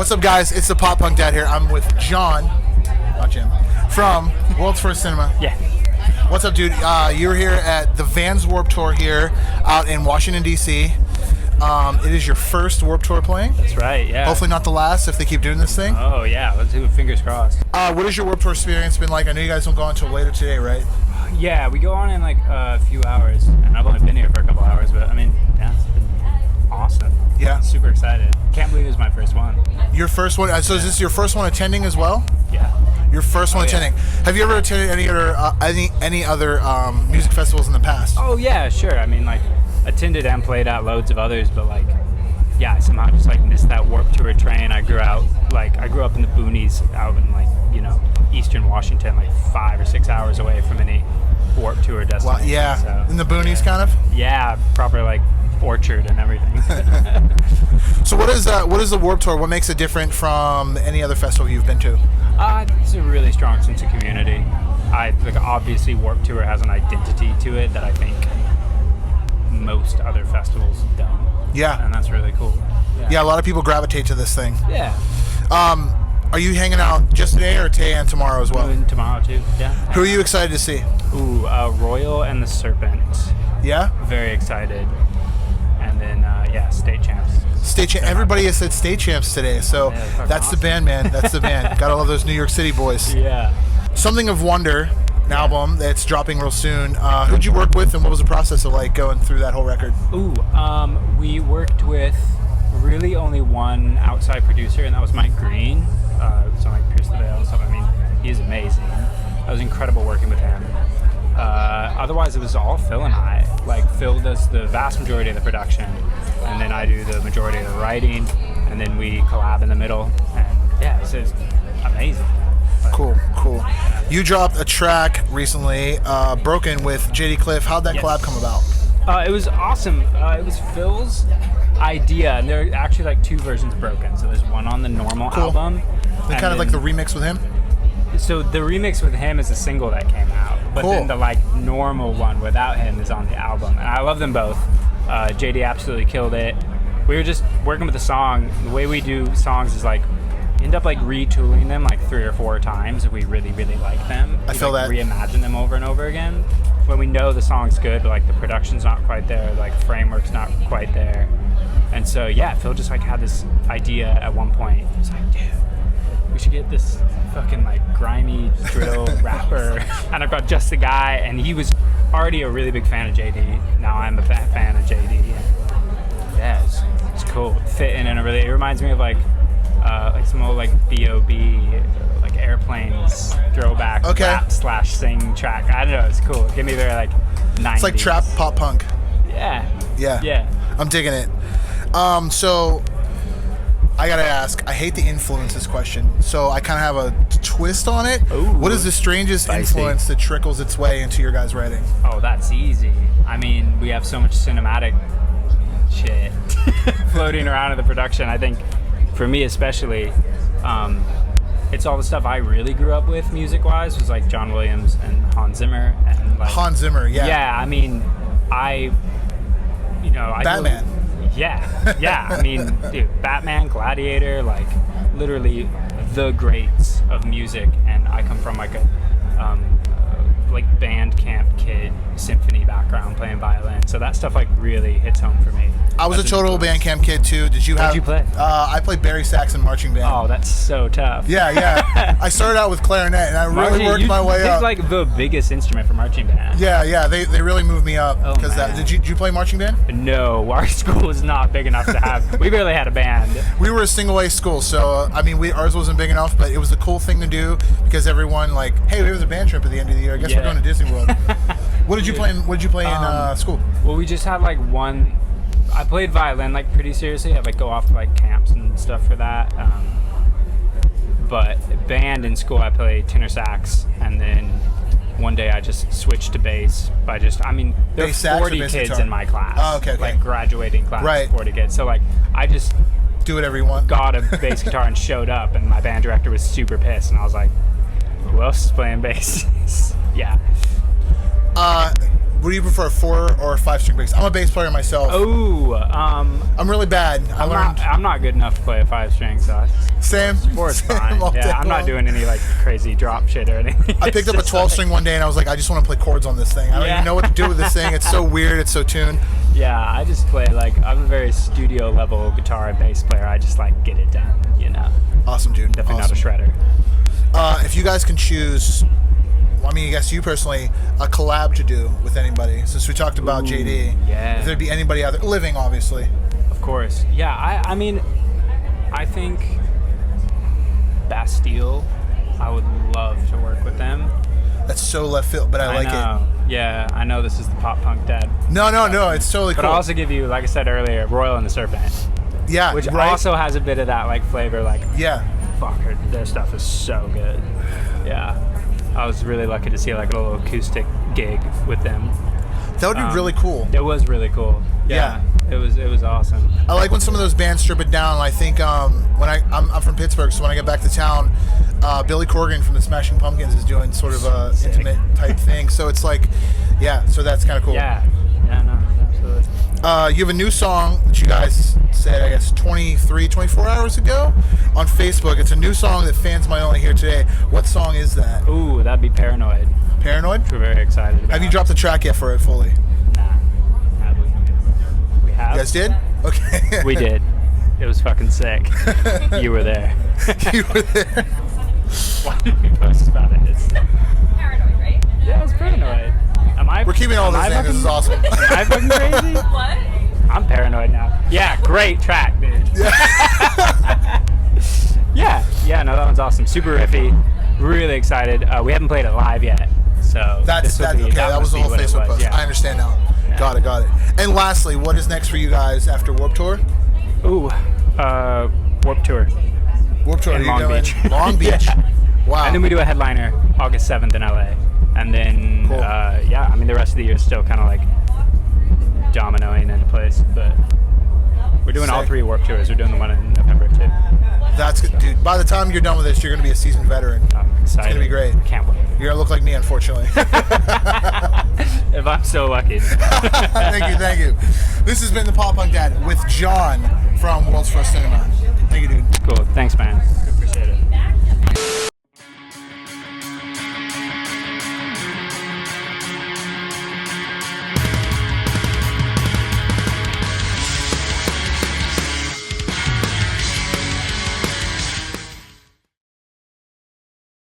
What's up, guys? It's the Pop Punk Dad here. I'm with John, not Jim, from World's First Cinema. Yeah. What's up, dude? You're here at the Vans Warped Tour here out in Washington, D.C. It is your first Warped Tour playing? That's right, yeah. Hopefully not the last if they keep doing this thing. Oh, yeah. Let's do it. Fingers crossed. What has your Warped Tour experience been like? I know you guys don't go on until later today, right? Yeah, we go on in like a few hours, and I've only been here for a couple hours, but I mean, yeah, it's been awesome. Yeah. Super excited. Can't believe it was my first one. Your first one? So is this your first one attending as well? Yeah. Your first one attending. Have you ever attended any other music festivals in the past? Oh, yeah, sure. I mean, like, attended and played at loads of others, but like, yeah, I somehow just like missed that Warped Tour train. I grew up in the boonies out in like, Eastern Washington, like 5 or 6 hours away from any Warped Tour destination. Well, yeah, so, in the boonies, kind of. Yeah, proper like orchard and everything. So what is the Warped Tour? What makes it different from any other festival you've been to? It's a really strong sense of community. Obviously Warped Tour has an identity to it that I think most other festivals don't. Yeah. And that's really cool. Yeah, a lot of people gravitate to this thing. Yeah. Are you hanging out just today or today and tomorrow as well? And tomorrow too. Yeah. Who are you excited to see? Ooh, Royal and the Serpent. Yeah? Very excited. And then state champs. Everybody has said state champs today, so that's awesome. The band, man. That's the band. Gotta love those New York City boys. Yeah. Something of Wonder, an album that's dropping real soon. Who'd you work with, and what was the process of like going through that whole record? Ooh, we worked with really only one outside producer, and that was Mike Green. So like Pierce the Veil and stuff. I mean, he's amazing. It was incredible working with him. Otherwise, it was all Phil and I. Like, Phil does the vast majority of the production, and then I do the majority of the writing, and then we collab in the middle. And yeah, it's just amazing. Cool. You dropped a track recently, Broken with JD Cliff. How'd that collab come about? It was awesome. It was Phil's idea, and there are actually like two versions of Broken. So there's one on the normal album. And kind of like the remix with him? So the remix with him is a single that came out, but then the like normal one without him is on the album, and I love them both. JD absolutely killed it. We were just working with the song. The way we do songs is like end up like retooling them like 3 or 4 times if we really like them. I feel that. Reimagine them over and over again when we know the song's good, but like the production's not quite there, like framework's not quite there. And so yeah, Phil just like had this idea at one point. He's like, dude, we should get this fucking like grimy drill rapper, and I've got just the guy, and he was already a really big fan of JD. Now I'm a fan of JD. Yeah, it's cool. Fit in a really. It reminds me of like some old like B.O.B. like Airplanes throwback rap / sing track. I don't know. It's cool. Give me very like 90s. It's like trap pop punk. Yeah. I'm digging it. So I gotta ask, I hate to influence this question, so I kind of have a twist on it. Ooh, what is the strangest influence that trickles its way into your guys' writing? Oh, that's easy. I mean, we have so much cinematic shit floating around in the production. I think, for me especially, it's all the stuff I really grew up with music-wise, was like John Williams and Hans Zimmer. And like, Hans Zimmer, yeah. Yeah, I mean, I Batman. Yeah. I mean, dude, Batman, Gladiator, like literally the greats of music. And I come from like a like band camp kid symphony background playing violin, so that stuff like really hits home for me. I was a total band camp kid too. Did you What'd you play? I played Barry Saxon marching band. Oh, that's so tough. Yeah. I started out with clarinet, and I really worked my way up. It's like the biggest instrument for marching band. Yeah. They really moved me up. Because did you play marching band? No, our school was not big enough to have. We barely had a band. We were a single A school, so I mean, ours wasn't big enough, but it was a cool thing to do because everyone like, hey, there was a band trip at the end of the year. I guess we're going to Disney World. What did you play in school? Well, we just had like one. I played violin like pretty seriously. I'd like go off to like camps and stuff for that. But band in school, I played tenor sax, and then one day I just switched to bass by there are 40 kids guitar? In my class. Oh, okay. Like graduating class, right. 40 kids. So like I just do whatever you want. Got a bass guitar and showed up, and my band director was super pissed, and I was like, who else is playing bass? Yeah. What do you prefer, 4 or 5 string bass? I'm a bass player myself. Oh, I'm really bad. I'm not good enough to play a 5 string, so Same. 4 is fine. Yeah, I'm not doing any like crazy drop shit or anything. I picked up a 12 string one day and I was like, I just want to play chords on this thing. I don't even know what to do with this thing. It's so weird. It's so tuned. Yeah, I just play I'm a very studio level guitar and bass player. I just like get it done, you know. Awesome, dude. Definitely awesome. not a shredder. If you guys can choose, I mean, I guess you personally, a collab to do with anybody. Since we talked about JD, if there'd be anybody out there living, obviously. Of course. Yeah, I mean, I think Bastille, I would love to work with them. That's so left field, but I like it. Yeah, I know this is the pop punk dad. No, it's totally cool. But I'll also give you, like I said earlier, Royal and the Serpent. Yeah, which right? also has a bit of that like flavor. Like, fuck, their stuff is so good. Yeah, I was really lucky to see like a little acoustic gig with them. That would be really cool. It was really cool. Yeah. It was awesome. I like when some of those bands strip it down. I think when I'm from Pittsburgh, so when I get back to town, Billy Corgan from the Smashing Pumpkins is doing sort of a intimate type thing. So it's like, so that's kind of cool. Yeah, no, absolutely. You have a new song that you guys said, I guess, 24 hours ago on Facebook. It's a new song that fans might only hear today. What song is that? Ooh, that'd be Paranoid. Paranoid? Which we're very excited about. Have you dropped the track yet for it fully? Nah. Have we? We have. You guys did? Okay. We did. It was fucking sick. You were there. You were there. Why did we post about it? It's Paranoid, right? Yeah, it's Paranoid. We're keeping all this in. This is awesome. Am I fucking crazy? What? I'm paranoid now. Yeah, great track, dude. No, that one's awesome. Super riffy. Really excited. We haven't played it live yet, so that was the whole Facebook post. Yeah. I understand now. Yeah. Got it. And lastly, what is next for you guys after Warped Tour? Ooh, Warped Tour. Warped Tour in Long Beach. Long Beach. Yeah. Wow. And then we do a headliner August 7th in LA. And then, cool. I mean, the rest of the year is still kind of like dominoing into place, but we're doing all 3 Warped Tours. We're doing the one in November, too. That's good, dude. By the time you're done with this, you're going to be a seasoned veteran. I'm excited. It's going to be great. Can't wait. You're going to look like me, unfortunately. If I'm so lucky. Thank you. This has been the Pop Punk Dad with John from World's First Cinema.